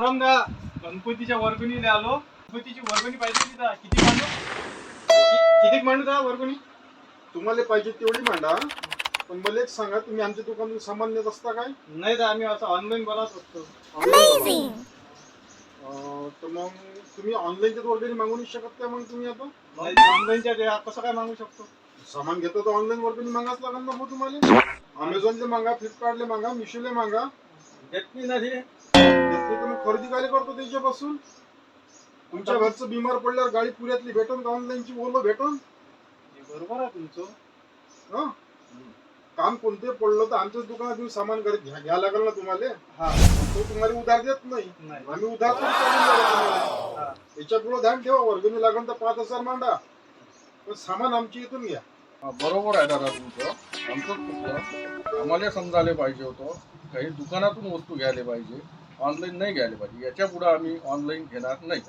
औरंगा गणपतीच्या वर्गणीला आलो. गणपतीची वर्गणी पाहिजे तिथं. किती मांडू? किती मांडू का वर्गणी? तुम्हाला पाहिजे तेवढी मांडा. पण मला एक सांगा, तुम्ही आमच्या दुकानातून सामान नेत असता काय? नाही तर आम्ही असं ऑनलाईन बोलत असतो. तर मग तुम्ही ऑनलाईनच्या वर्गणी मागू नाही शकत का? मग तुम्ही आता ऑनलाईनच्या कसं काय मागू शकतो? सामान घेतो तर ऑनलाईन वर्गणी मागाच लागेल ना मग तुम्हाला. अमेझॉनले मागा, फ्लिपकार्टले मागा, मिशोले मागा. देत नाही ना ते. तुम्ही खरेदी काय करतो त्याच्यापासून? तुमच्या घरचं बिमार पडल्यावर गाडी पुऱ्यातली भेटून का ऑनलाईनची ओलो भेटून? बरोबर आहे तुमचं. हं? काम कोणते पडलं तर आमच्याच दुकानात तुम्ही सामान घ्या लागेल ना तुम्हाला. हा. तो तुम्हाला उधार देत नाही. नाही. आम्ही उधार करून चालून जाऊ तुम्हाला. हा. याच्या पुढे ध्यान ठेवा, वर्गणी लागेल तर 5,000 मांडा, पण सामान आमची इथून घ्या. बरोबर आहे दादा तुमचं. आमचं चुकलं. आम्हाला समजायला पाहिजे होतं. काही दुकानातून वस्तू घ्यायला पाहिजे, ऑनलाईन नाही घ्यायला पाहिजे. याच्या पुढे आम्ही ऑनलाईन घेणार नाही.